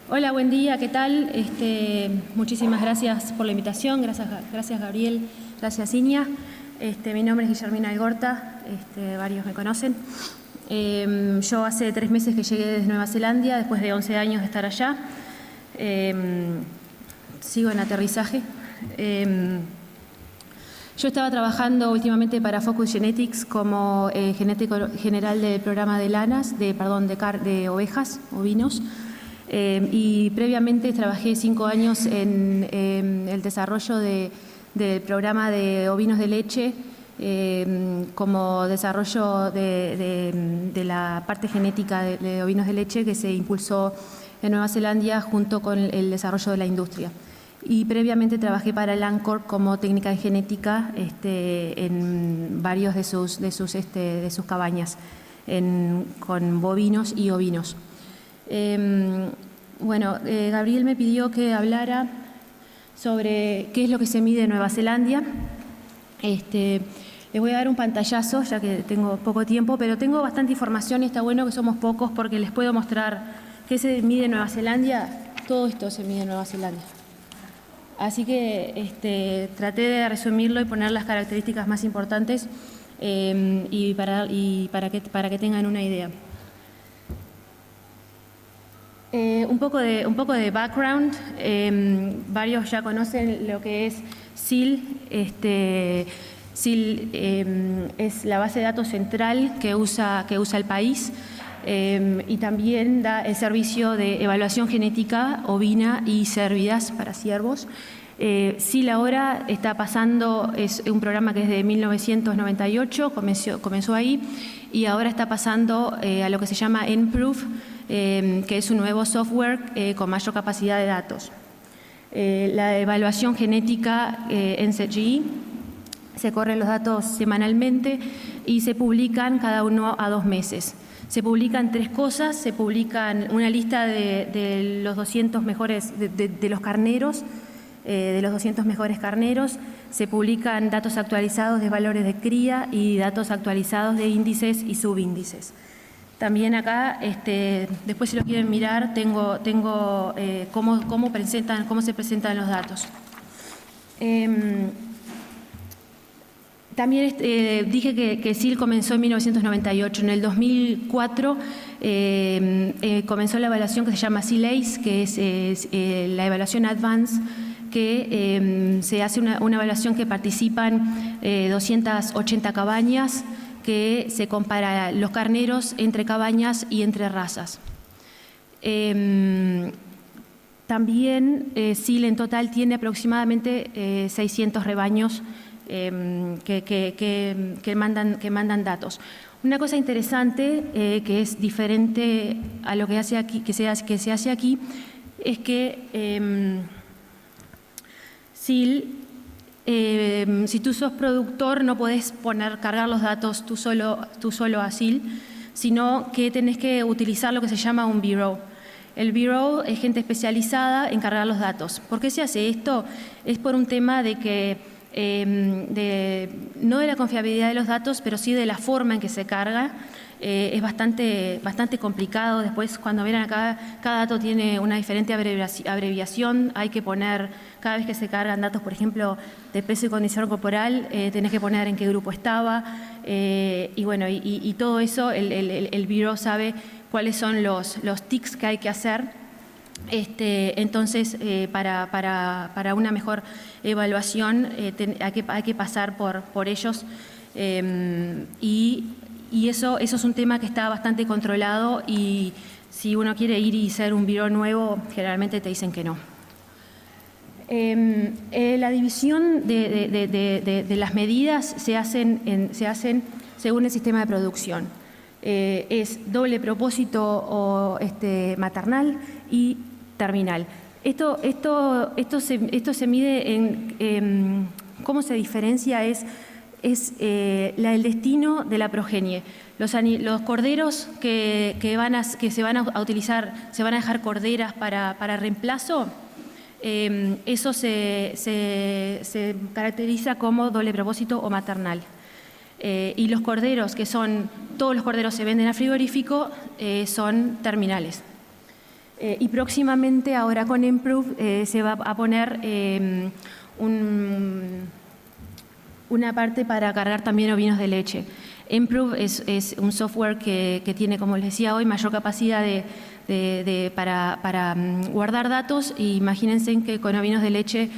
Hola, buen día, ¿qué tal? Muchísimas gracias por la invitación, gracias Gabriel, gracias Iña. Mi nombre es Guillermina Algorta, varios me conocen. Yo hace 3 meses que llegué desde Nueva Zelanda, después de 11 años de estar allá. Sigo en aterrizaje. Yo estaba trabajando últimamente para Focus Genetics como genético general del programa de lanas, de ovejas, ovinos. Y previamente trabajé 5 años en el desarrollo del programa de ovinos de leche, como desarrollo de la parte genética de ovinos de leche que se impulsó en Nueva Zelanda junto con el desarrollo de la industria. Y previamente trabajé para el ANCOR como técnica de genética en varios de sus cabañas con bovinos y ovinos. Gabriel me pidió que hablara sobre qué es lo que se mide en Nueva Zelanda. Les voy a dar un pantallazo, ya que tengo poco tiempo, pero tengo bastante información y está bueno que somos pocos porque les puedo mostrar qué se mide en Nueva Zelanda. Todo esto se mide en Nueva Zelanda. Así que traté de resumirlo y poner las características más importantes para que tengan una idea. Un poco de background. Varios ya conocen lo que es SIL. SIL es la base de datos central que usa el país y también da el servicio de evaluación genética ovina y cérvidas para ciervos. SIL ahora está pasando, es un programa que es de 1998, comenzó ahí, y ahora está pasando a lo que se llama NPROOF, que es un nuevo software con mayor capacidad de datos. La evaluación genética NCG, se corren los datos semanalmente y se publican cada uno a 2 meses. Se publican 3 cosas: se publican una lista de los 200 mejores, de los carneros, de los 200 mejores carneros, se publican datos actualizados de valores de cría y datos actualizados de índices y subíndices. También acá, después si lo quieren mirar, tengo cómo se presentan los datos. También dije que SIL comenzó en 1998. En el 2004 comenzó la evaluación que se llama SIL-ACE, que es la evaluación Advanced, que se hace una evaluación que participan 280 cabañas, que se compara los carneros entre cabañas y entre razas. También SIL en total tiene aproximadamente 600 rebaños que mandan datos. Una cosa interesante que es diferente a lo que se hace aquí es que SIL, si tú sos productor, no podés cargar los datos tú solo a SIL, sino que tenés que utilizar lo que se llama un bureau. El bureau es gente especializada en cargar los datos. ¿Por qué se hace esto? Es por un tema de que no de la confiabilidad de los datos, pero sí de la forma en que se carga. Es bastante complicado. Después, cuando verán acá, cada dato tiene una diferente abreviación. Hay que poner, cada vez que se cargan datos, por ejemplo, de peso y condición corporal, tenés que poner en qué grupo estaba. Y todo eso, el bureau sabe cuáles son los tics que hay que hacer. Entonces, para una mejor evaluación hay que pasar por ellos, y eso es un tema que está bastante controlado, y si uno quiere ir y ser un bureau nuevo, generalmente te dicen que no. La división de las medidas se hacen según el sistema de producción. Es doble propósito o maternal y terminal. Esto se mide en cómo se diferencia es el destino de la progenie. Los corderos que se van a utilizar, se van a dejar corderas para reemplazo, Eso se caracteriza como doble propósito o maternal. Y los corderos, que son, todos los corderos se venden a frigorífico, son terminales. Y próximamente, ahora con Improve, se va a poner una parte para cargar también ovinos de leche. Improve es un software que tiene, como les decía hoy, mayor capacidad para guardar datos. Y imagínense que con ovinos de leche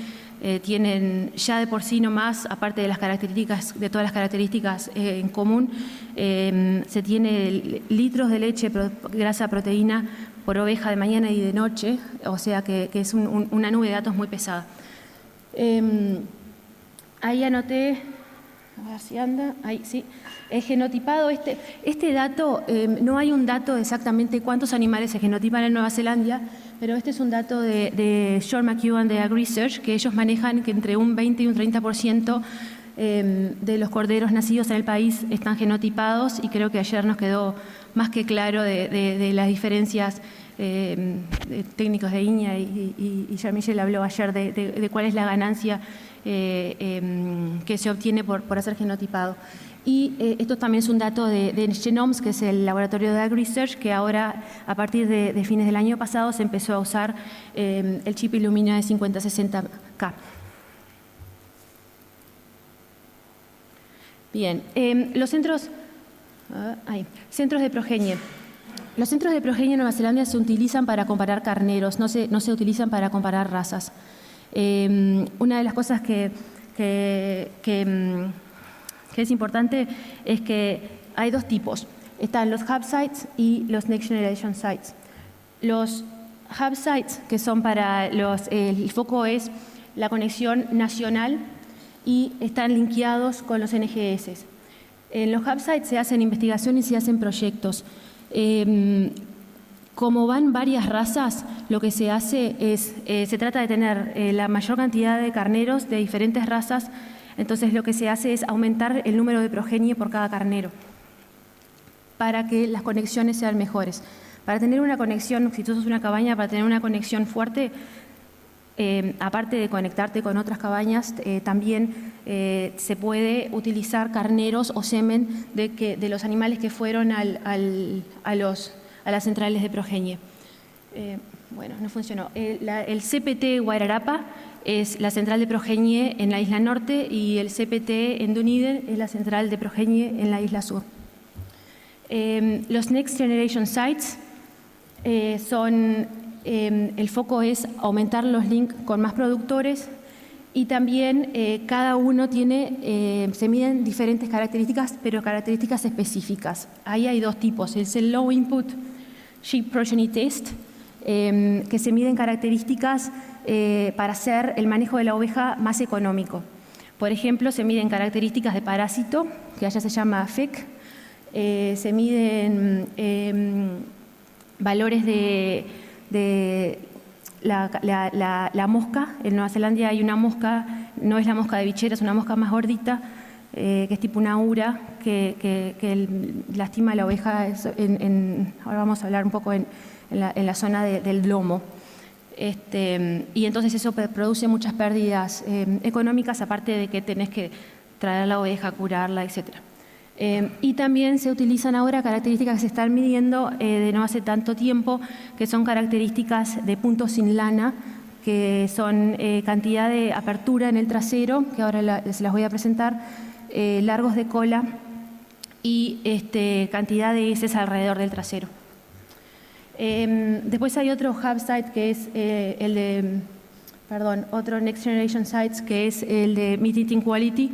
tienen ya de por sí nomás, aparte de las características, de todas las características en común, se tiene litros de leche, grasa, proteína por oveja de mañana y de noche, o sea que es una nube de datos muy pesada. Ahí anoté, a ver si anda, ahí sí, es genotipado. Este dato, no hay un dato exactamente cuántos animales se genotipan en Nueva Zelanda, pero este es un dato de Sean McEwan de Ag Research, que ellos manejan que entre un 20 y un 30% de los corderos nacidos en el país están genotipados, y creo que ayer nos quedó más que claro de las diferencias técnicos de Iña, y Jean-Michel habló ayer de cuál es la ganancia que se obtiene por hacer genotipado. Y esto también es un dato de Genomes, que es el laboratorio de Ag Research, que ahora, a partir de fines del año pasado, se empezó a usar el chip Illumina de 5060K. Bien, los centros de progenie. Los centros de progenie en Nueva Zelanda se utilizan para comparar carneros, no se utilizan para comparar razas. Una de las cosas que es importante es que hay dos tipos. Están los hub sites y los next generation sites. Los hub sites, que son para el foco es la conexión nacional y están linkeados con los NGS. En los hub sites se hacen investigaciones y se hacen proyectos. Como van varias razas, lo que se hace es, se trata de tener la mayor cantidad de carneros de diferentes razas. Entonces lo que se hace es aumentar el número de progenie por cada carnero para que las conexiones sean mejores. Para tener una conexión, si tú sos una cabaña, para tener una conexión fuerte, aparte de conectarte con otras cabañas, también se puede utilizar carneros o semen de los animales que fueron a las centrales de progenie. Bueno, no funcionó. El CPT Wairarapa es la central de progenie en la isla norte, y el CPT en Dunedin es la central de progenie en la isla sur. Los Next Generation Sites el foco es aumentar los links con más productores, y también cada uno se miden diferentes características, pero características específicas. Ahí hay dos tipos. Es el Low Input Sheep Progeny Test, que se miden características para hacer el manejo de la oveja más económico. Por ejemplo, se miden características de parásito, que allá se llama FEC. Se miden valores de la mosca. En Nueva Zelanda hay una mosca, no es la mosca de bichera, es una mosca más gordita, que es tipo una ura, que lastima a la oveja. Ahora vamos a hablar un poco en la zona del lomo. Y entonces eso produce muchas pérdidas económicas, aparte de que tenés que traer la oveja, curarla, etc. Y también se utilizan ahora características que se están midiendo de no hace tanto tiempo, que son características de puntos sin lana, que son cantidad de apertura en el trasero, que ahora se las voy a presentar, largos de cola y cantidad de heces alrededor del trasero. Después hay otro hub site que es otro Next Generation Sites, que es el de Meat Eating Quality,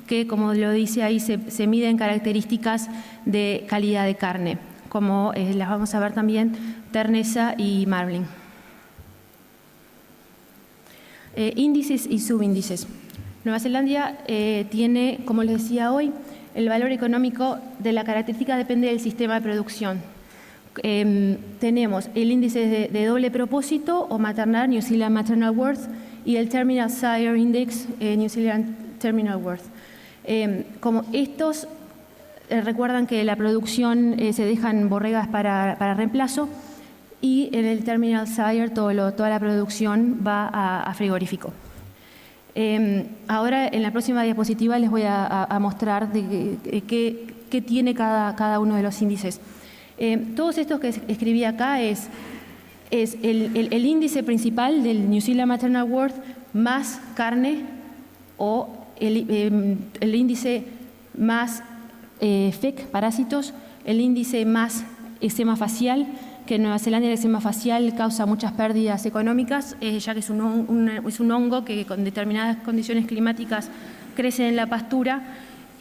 que, como lo dice ahí, se miden características de calidad de carne, como las vamos a ver también, terneza y marbling. Índices y subíndices. Nueva Zelanda tiene, como les decía hoy, el valor económico de la característica depende del sistema de producción. Tenemos el índice de doble propósito o maternal, New Zealand Maternal Worth, y el Terminal Sire Index, New Zealand Terminal Worth. Como estos, recuerdan que la producción se dejan borregas para reemplazo, y en el terminal sire toda la producción va a frigorífico. Ahora en la próxima diapositiva les voy a mostrar qué tiene cada uno de los índices. Todos estos que escribí acá es el índice principal del New Zealand Maternal Worth más carne o el índice más FEC, parásitos, el índice más eczema facial, que en Nueva Zelanda el eczema facial causa muchas pérdidas económicas, ya que es un hongo que con determinadas condiciones climáticas crece en la pastura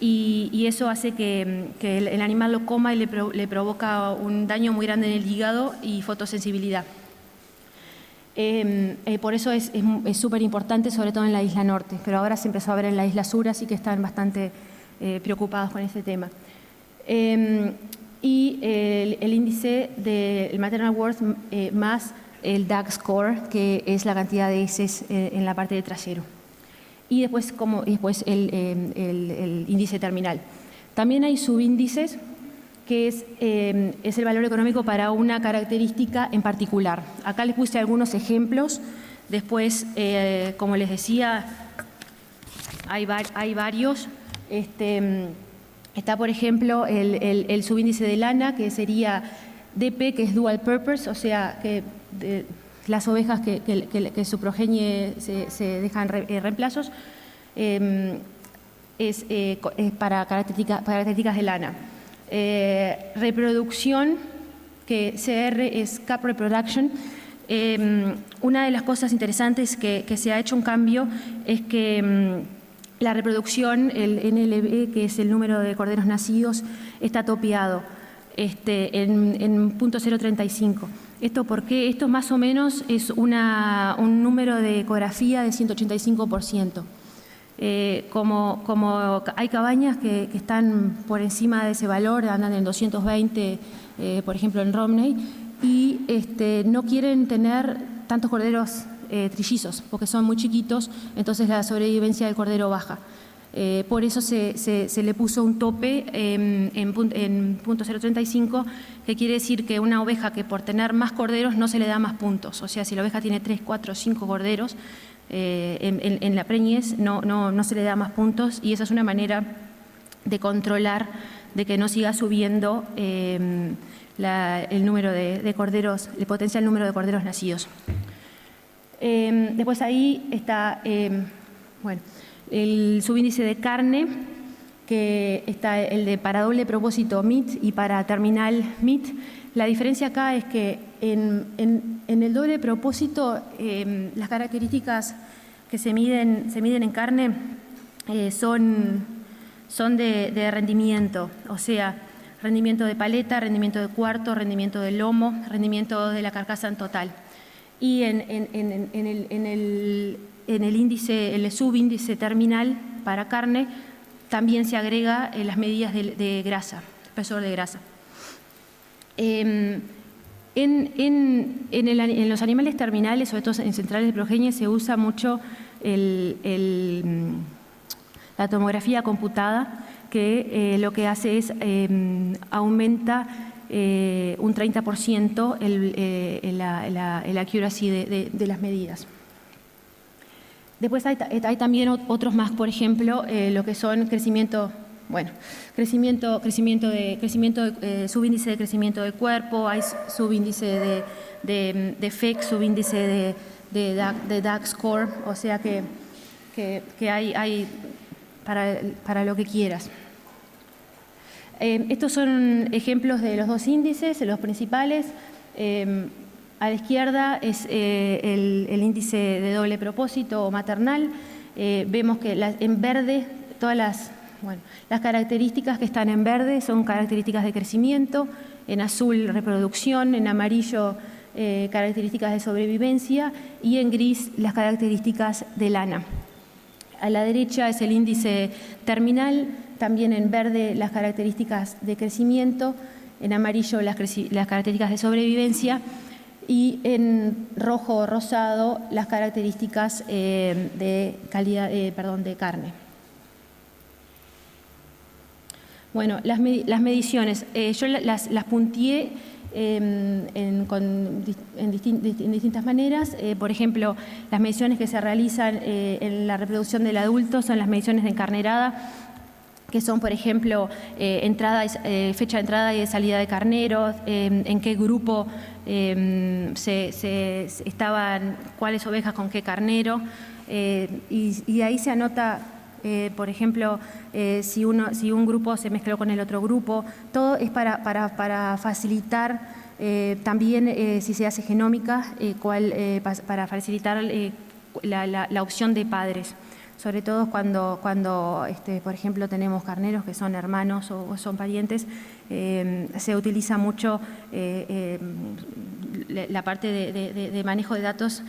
y eso hace que el animal lo coma y le provoca un daño muy grande en el hígado y fotosensibilidad. Por eso es súper importante, sobre todo en la isla norte, pero ahora se empezó a ver en la isla sur, así que están bastante preocupados con este tema. Y el índice del Maternal Worth más el DAG score, que es la cantidad de heces en la parte de trasero. Y después, el índice terminal. También hay subíndices, que es el valor económico para una característica en particular. Acá les puse algunos ejemplos. Después, como les decía, hay varios. Está, por ejemplo, el subíndice de lana, que sería DP, que es dual purpose, o sea, que las ovejas que su progenie se dejan reemplazos, es para características de lana. Reproducción, que CR es Cap Reproduction. Una de las cosas interesantes que se ha hecho un cambio es que la reproducción, el NLB, que es el número de corderos nacidos, está topeado en 0.035. ¿Esto por qué? Esto más o menos es un número de ecografía de 185%. Como hay cabañas que están por encima de ese valor, andan en 220, por ejemplo en Romney, y no quieren tener tantos corderos trillizos, porque son muy chiquitos, entonces la sobrevivencia del cordero baja. Por eso se le puso un tope en 0.035, que quiere decir que una oveja que por tener más corderos no se le da más puntos. O sea, si la oveja tiene 3, 4, 5 corderos en la preñez, no se le da más puntos, y esa es una manera de controlar de que no siga subiendo el número de corderos, el potencial número de corderos nacidos. Después ahí está el subíndice de carne, que está el de para doble propósito meat y para terminal meat. La diferencia acá es que en el doble propósito las características que se miden en carne son de rendimiento, o sea, rendimiento de paleta, rendimiento de cuarto, rendimiento de lomo, rendimiento de la carcasa en total. Y en el índice, el subíndice terminal para carne, también se agrega las medidas de grasa, espesor de grasa. En los animales terminales, sobre todo en centrales de progenie, se usa mucho la tomografía computada, que lo que hace es aumenta un 30% el accuracy de las medidas. Después hay también otros más, por ejemplo, lo que son subíndice de crecimiento de cuerpo, hay subíndice de FEC, subíndice de DAG score, o sea que hay para lo que quieras. Estos son ejemplos de los dos índices, los principales. A la izquierda es el índice de doble propósito o maternal. Vemos que en verde todas las características que están en verde son características de crecimiento, en azul reproducción, en amarillo características de sobrevivencia y en gris las características de lana. A la derecha es el índice terminal, también en verde las características de crecimiento, en amarillo las características de sobrevivencia y en rojo o rosado las características de calidad, de carne. Bueno, las mediciones, yo las punteé en distintas maneras. Por ejemplo, las mediciones que se realizan en la reproducción del adulto son las mediciones de encarnerada, que son, por ejemplo, fecha de entrada y de salida de carneros, en qué grupo estaban, cuáles ovejas con qué carnero, y ahí se anota, por ejemplo, si un grupo se mezcló con el otro grupo. Todo es para facilitar también, si se hace genómica, para facilitar la opción de padres. Sobre todo cuando por ejemplo, tenemos carneros que son hermanos o son parientes, se utiliza mucho la parte de manejo de datos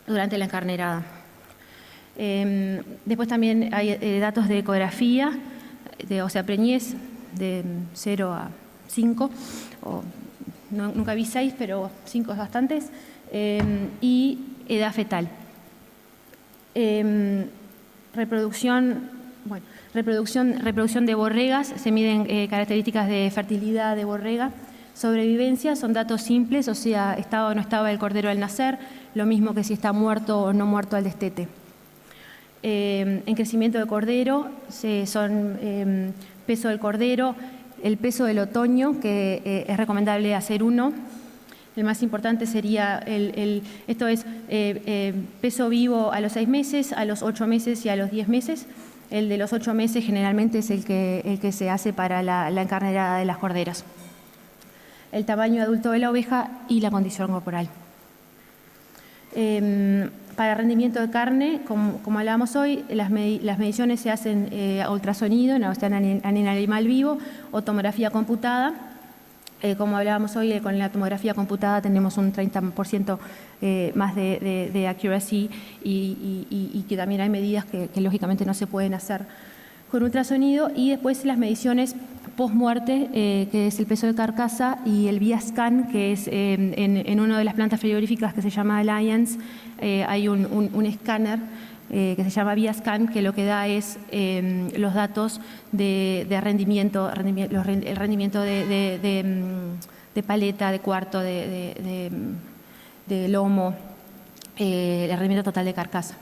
durante la encarnerada. Después también hay datos de ecografía, o sea, preñez de 0 a 5, nunca vi 6, pero 5 es bastantes, y edad fetal. Reproducción de borregas, se miden características de fertilidad de borrega. Sobrevivencia son datos simples, o sea, estaba o no estaba el cordero al nacer, lo mismo que si está muerto o no muerto al destete. En crecimiento de cordero son peso del cordero, el peso del otoño, que es recomendable hacer 1. El más importante sería, esto es peso vivo a los 6 meses, a los 8 meses y a los 10 meses. El de los 8 meses generalmente es el que se hace para la encarnerada de las corderas. El tamaño adulto de la oveja y la condición corporal. Para rendimiento de carne, como hablábamos hoy, las mediciones se hacen a ultrasonido, en animal vivo, o tomografía computada. Como hablábamos hoy, con la tomografía computada tenemos un 30% más de accuracy, y que también hay medidas que lógicamente no se pueden hacer con ultrasonido. Y después las mediciones post-muerte, que es el peso de carcasa, y el VIA-scan, que es en una de las plantas frigoríficas que se llama Alliance, hay un escáner que se llama VIA-scan, que lo que da es los datos de rendimiento, el rendimiento de paleta, de cuarto, de lomo, el rendimiento total de carcasa.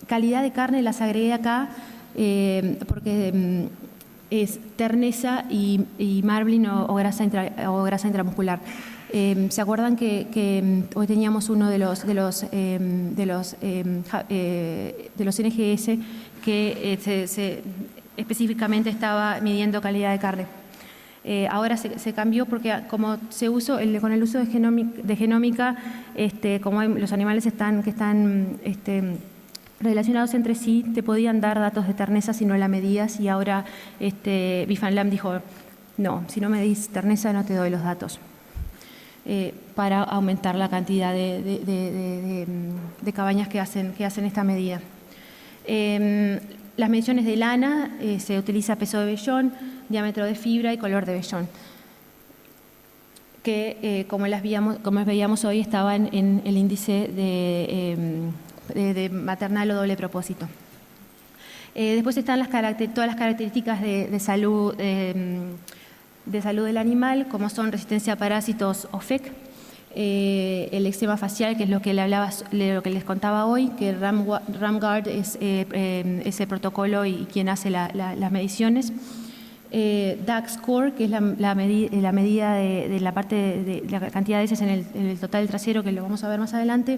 Calidad de carne las agregué acá porque es terneza y marbling o grasa intramuscular. ¿Se acuerdan que hoy teníamos uno de los NGS que específicamente estaba midiendo calidad de carne? Ahora se cambió porque como se usó con el uso de genómica, como los animales están relacionados entre sí, te podían dar datos de terneza si no la medías, y ahora Beef and Lamb dijo, no, si no medís terneza no te doy los datos. Para aumentar la cantidad de cabañas que hacen esta medida. Las mediciones de lana, se utiliza peso de vellón, diámetro de fibra y color de vellón, que como veíamos hoy estaban en el índice de maternal o doble propósito. Después están todas las características de salud del animal, como son resistencia a parásitos o FEC, el eczema facial, que es lo que les contaba hoy, que RAMGuard es ese protocolo y quien hace las mediciones. DAX score, que es la medida de la parte de la cantidad de heces en el total del trasero, que lo vamos a ver más adelante.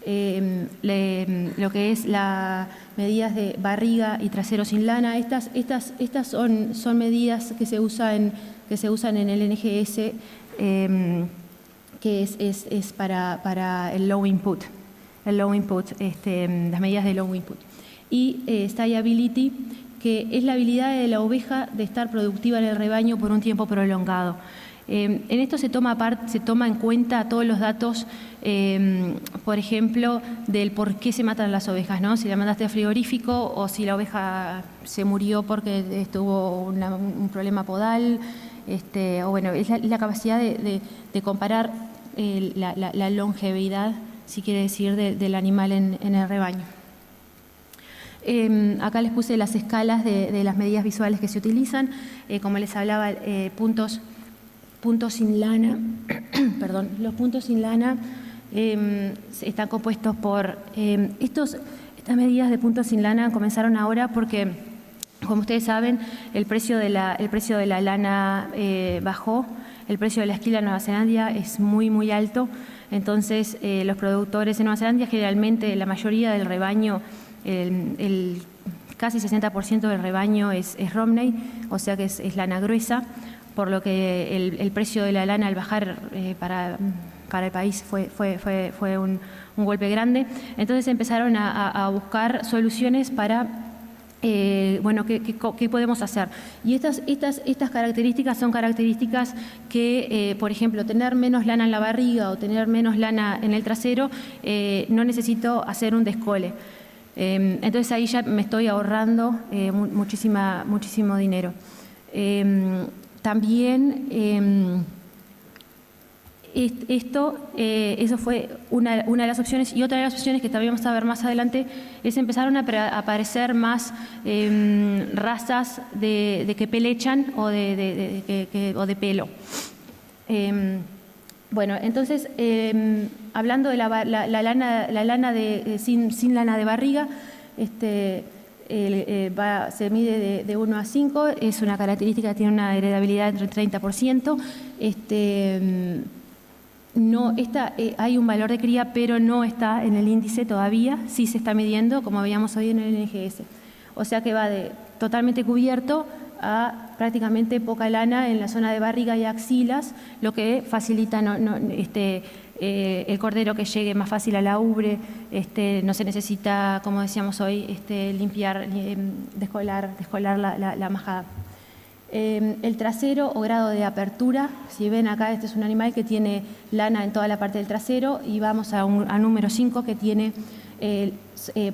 Lo que es las medidas de barriga y trasero sin lana. Estas son medidas que se usan en el NGS, que es para el low input, las medidas de low input. Y stiability, que es la habilidad de la oveja de estar productiva en el rebaño por un tiempo prolongado. En esto se toma en cuenta todos los datos, por ejemplo, del por qué se matan las ovejas, ¿no? Si la mandaste a frigorífico o si la oveja se murió porque tuvo un problema podal, o bueno, es la capacidad de comparar la longevidad, si quiere decir, del animal en el rebaño. Acá les puse las escalas de las medidas visuales que se utilizan. Como les hablaba, puntos sin lana, perdón, los puntos sin lana están compuestos por... Estas medidas de puntos sin lana comenzaron ahora porque, como ustedes saben, el precio de la lana bajó, el precio de la esquila en Nueva Zelanda es muy, muy alto. Entonces, los productores en Nueva Zelanda, generalmente la mayoría del rebaño, el casi 60% del rebaño es Romney, o sea que es lana gruesa, por lo que el precio de la lana al bajar para el país fue un golpe grande. Entonces empezaron a buscar soluciones para, bueno, ¿qué podemos hacer? Y estas características son características que, por ejemplo, tener menos lana en la barriga o tener menos lana en el trasero, no necesito hacer un descole. Entonces ahí ya me estoy ahorrando muchísimo dinero. También eso fue una de las opciones, y otra de las opciones que también vamos a ver más adelante es empezaron a aparecer más razas de que pelechan o de pelo. Bueno, entonces, hablando de la lana sin lana de barriga, se mide de 1 a 5, es una característica que tiene una heredabilidad entre 30%. Hay un valor de cría, pero no está en el índice todavía, sí se está midiendo, como veíamos hoy en el NGS. O sea que va de totalmente cubierto a prácticamente poca lana en la zona de barriga y axilas, lo que facilita el cordero que llegue más fácil a la ubre, no se necesita, como decíamos hoy, limpiar, descolar la majada. El trasero o grado de apertura, si ven acá, este es un animal que tiene lana en toda la parte del trasero, y vamos a número 5 que tiene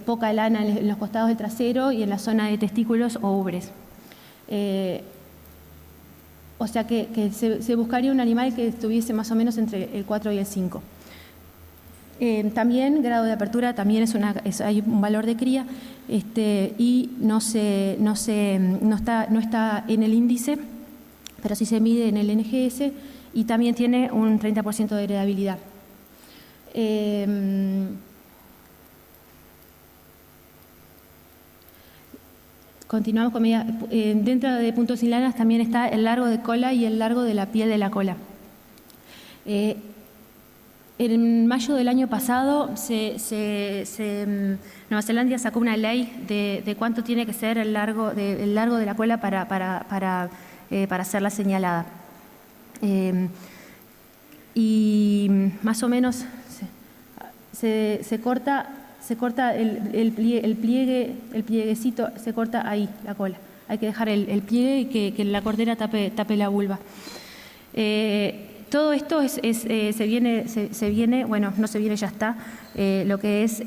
poca lana en los costados del trasero y en la zona de testículos o ubres. O sea que se buscaría un animal que estuviese más o menos entre el 4 y el 5. También grado de apertura, también hay un valor de cría, y no está en el índice, pero sí se mide en el NGS, y también tiene un 30% de heredabilidad. Continuamos con medida. Dentro de puntos sin lanas también está el largo de cola y el largo de la piel de la cola. En mayo del año pasado, Nueva Zelanda sacó una ley de cuánto tiene que ser el largo de la cola para hacer la señalada. Y más o menos se corta el plieguecito, se corta ahí la cola. Hay que dejar el pliegue y que la cordera tape la vulva. Todo esto se viene, bueno, no se viene, ya está, lo que es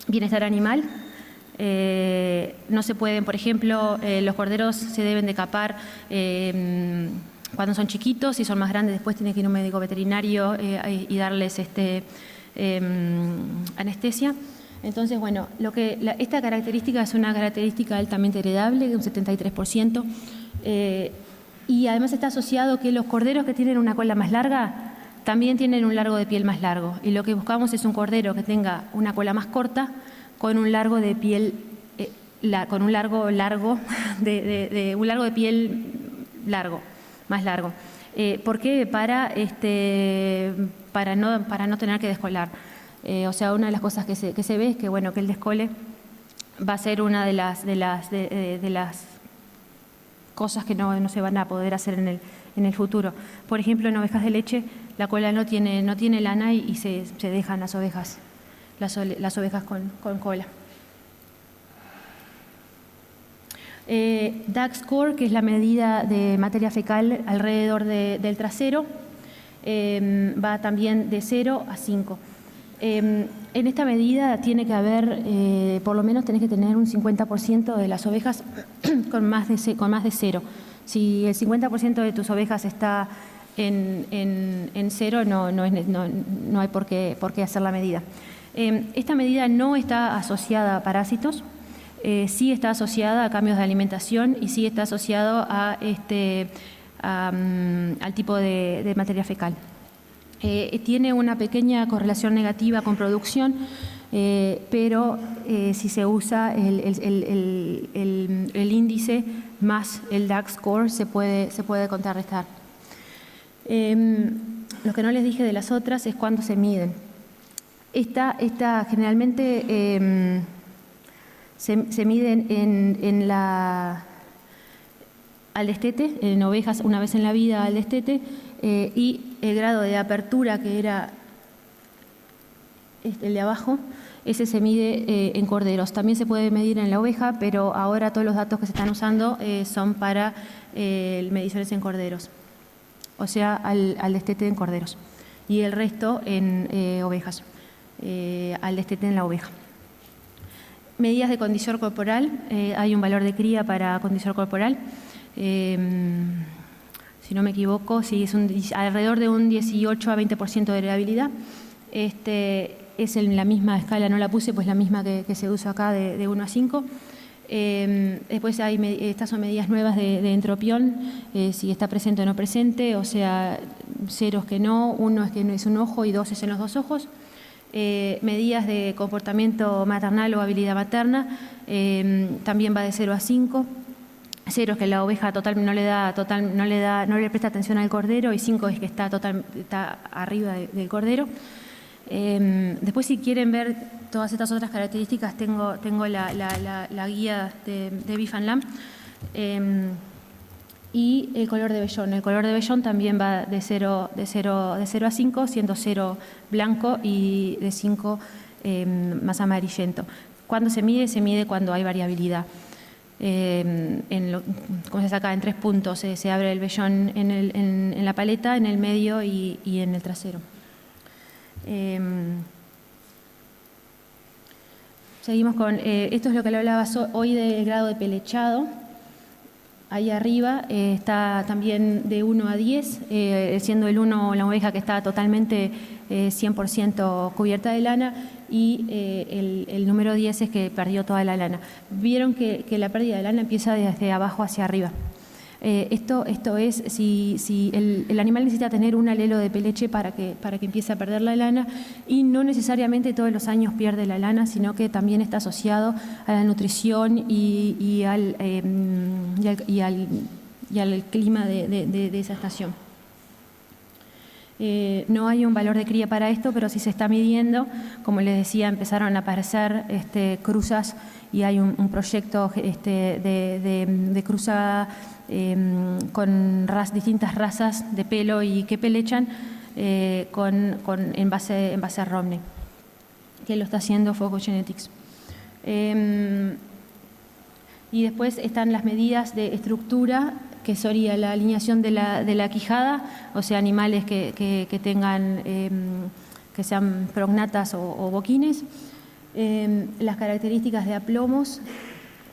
bienestar animal. No se pueden, por ejemplo, los corderos se deben de capar cuando son chiquitos, si son más grandes después tiene que ir a un médico veterinario y darles anestesia. Entonces, bueno, esta característica es una característica altamente heredable, de un 73%, y además está asociado que los corderos que tienen una cola más larga también tienen un largo de piel más largo, y lo que buscamos es un cordero que tenga una cola más corta con un largo de piel con un largo de piel largo, más largo. ¿Por qué? Para no tener que descolar. O sea, una de las cosas que se ve es que, bueno, que el descole va a ser una de las cosas que no se van a poder hacer en el futuro. Por ejemplo, en ovejas de leche la cola no tiene lana y se dejan las ovejas con cola. DAX score, que es la medida de materia fecal alrededor del trasero, va también de 0 a 5. En esta medida tiene que haber, por lo menos tenés que tener un 50% de las ovejas con más de 0. Si el 50% de tus ovejas está en 0, no hay por qué hacer la medida. Esta medida no está asociada a parásitos, sí está asociada a cambios de alimentación y sí está asociado a al tipo de materia fecal. Tiene una pequeña correlación negativa con producción, pero si se usa el índice más el DAX score se puede contrarrestar. Lo que no les dije de las otras es cuándo se miden. Esta generalmente se miden en la al destete, en ovejas una vez en la vida al destete, y el grado de apertura, que era el de abajo, ese se mide en corderos. También se puede medir en la oveja, pero ahora todos los datos que se están usando son para mediciones en corderos, o sea, al destete en corderos, y el resto en ovejas, al destete en la oveja. Medidas de condisor corporal, hay un valor de cría para condisor corporal. Si no me equivoco, sí, es alrededor de un 18 a 20% de heredabilidad. Es en la misma escala, no la puse, pues la misma que se usa acá de 1 a 5. Después estas son medidas nuevas de entropión, si está presente o no presente, o sea, 0 es que no, 1 es que no es un ojo y 2 es en los dos ojos. Medidas de comportamiento maternal o habilidad materna, también va de 0 a 5. 0 es que la oveja no le presta atención al cordero, y 5 es que está arriba del cordero. Después, si quieren ver todas estas otras características, tengo la guía de Beef and Lamb. Y el color de vellón. El color de vellón también va de 0 a 5, siendo 0 blanco y de 5 más amarillento. ¿Cuándo se mide? Se mide cuando hay variabilidad. Como se saca en 3 puntos, se abre el vellón en la paleta, en el medio y en el trasero. Seguimos con, esto es lo que le hablaba hoy del grado de pelechado. Ahí arriba está también de 1 a 10, siendo el 1 la oveja que está totalmente 100% cubierta de lana, y el número 10 es que perdió toda la lana. Vieron que la pérdida de lana empieza desde abajo hacia arriba. Esto es si el animal necesita tener un alelo de peleche para que empiece a perder la lana, y no necesariamente todos los años pierde la lana, sino que también está asociado a la nutrición y al clima de esa estación. No hay un valor de cría para esto, pero sí se está midiendo. Como les decía, empezaron a aparecer cruzas, y hay un proyecto de cruza con distintas razas de pelo y que pelechan en base a Romney, que lo está haciendo Focus Genetics. Y después están las medidas de estructura, que sería la alineación de la quijada, o sea, animales que tengan, que sean prognatas o boquines. Las características de aplomos,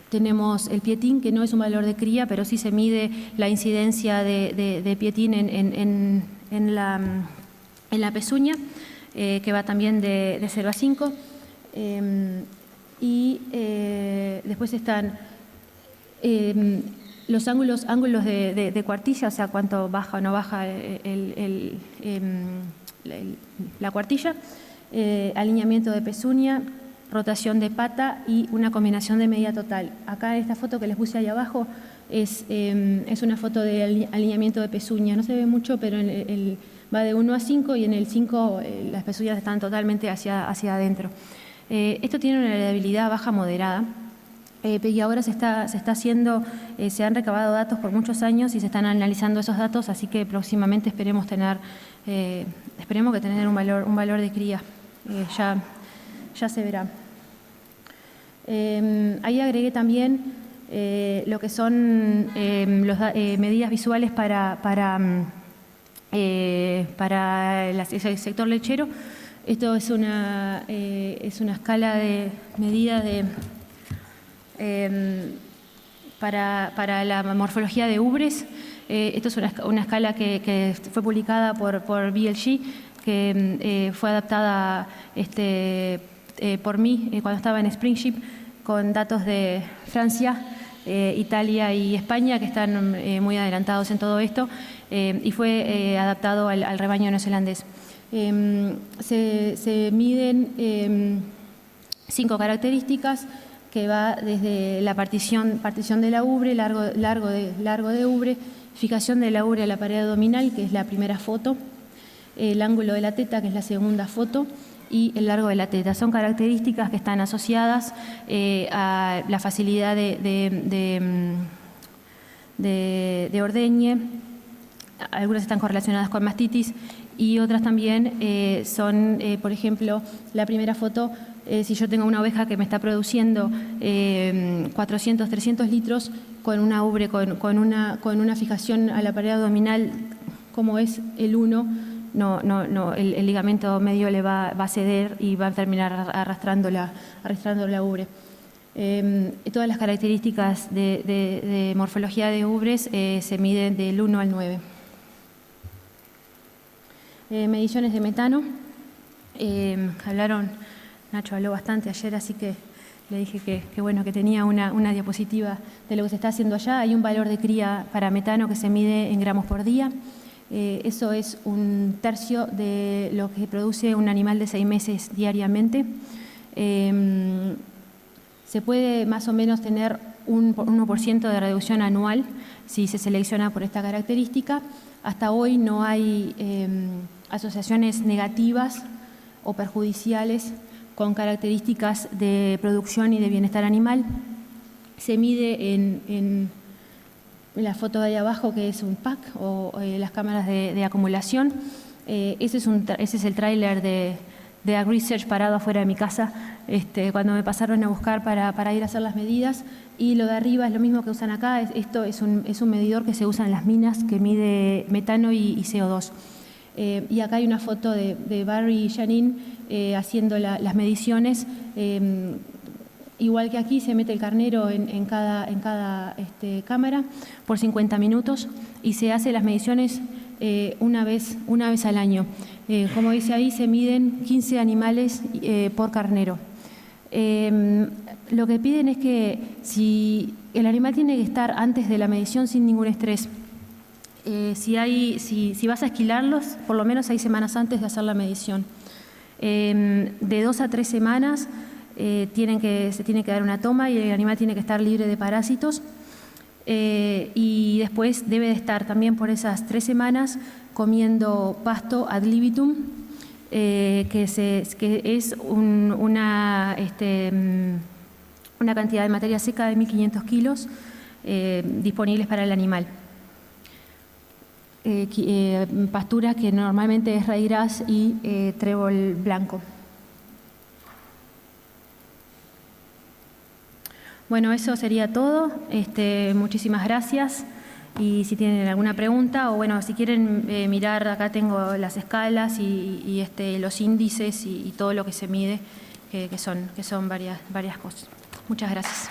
tenemos el pietín, que no es un valor de cría, pero sí se mide la incidencia de pietín en la pezuña, que va también de 0 a 5. Después están los ángulos de cuartilla, o sea, cuánto baja o no baja la cuartilla, alineamiento de pezuña, rotación de pata y una combinación de medida total. Acá esta foto que les puse ahí abajo es una foto de alineamiento de pezuña. No se ve mucho, pero va de 1 a 5, y en el 5 las pezuñas están totalmente hacia adentro. Esto tiene una heredabilidad baja moderada. Y ahora se está haciendo, se han recabado datos por muchos años y se están analizando esos datos, así que próximamente esperemos que tener un valor de cría. Ya se verá. Ahí agregué también lo que son medidas visuales para el sector lechero. Esto es una escala de medida para la morfología de ubres. Esto es una escala que fue publicada por BLG, que fue adaptada por mí cuando estaba en Springship, con datos de Francia, Italia y España, que están muy adelantados en todo esto, y fue adaptado al rebaño neozelandés. Se miden 5 características, que va desde la partición de la ubre, largo de ubre, fijación de la ubre a la pared abdominal, que es la primera foto, el ángulo de la teta, que es la segunda foto, y el largo de la teta. Son características que están asociadas a la facilidad de ordeñe. Algunas están correlacionadas con mastitis y otras también son, por ejemplo, la primera foto, si yo tengo una oveja que me está produciendo 400, 300 litros con una ubre, con una fijación a la pared abdominal como es el 1, el ligamento medio le va a ceder y va a terminar arrastrando la ubre. Todas las características de morfología de ubres se miden del 1 al 9. Mediciones de metano. Nacho habló bastante ayer, así que le dije que bueno, que tenía una diapositiva de lo que se está haciendo allá. Hay un valor de cría para metano que se mide en gramos por día. Eso es 1/3 de lo que produce un animal de 6 meses diariamente. Se puede más o menos tener un 1% de reducción anual si se selecciona por esta característica. Hasta hoy no hay asociaciones negativas o perjudiciales con características de producción y de bienestar animal. Se mide en la foto de ahí abajo, que es un pack o las cámaras de acumulación. Ese es el tráiler de AgResearch parado afuera de mi casa cuando me pasaron a buscar para ir a hacer las medidas. Y lo de arriba es lo mismo que usan acá. Esto es un medidor que se usa en las minas que mide metano y CO2. Y acá hay una foto de Barry y Janine haciendo las mediciones. Igual que aquí, se mete el carnero en cada cámara por 50 minutos y se hace las mediciones una vez al año. Como dice ahí, se miden 15 animales por carnero. Lo que piden es que si el animal tiene que estar antes de la medición sin ningún estrés. Si vas a esquilarlos, por lo menos 6 semanas antes de hacer la medición. De 2 a 3 semanas se tiene que dar una toma y el animal tiene que estar libre de parásitos. Y después debe de estar también por esas 3 semanas comiendo pasto ad libitum, que es una cantidad de materia seca de 1.500 kilos disponibles para el animal. Pastura que normalmente es raíz y trébol blanco. Bueno, eso sería todo. Muchísimas gracias. Y si tienen alguna pregunta o bueno, si quieren mirar, acá tengo las escalas y los índices y todo lo que se mide, que son varias cosas. Muchas gracias.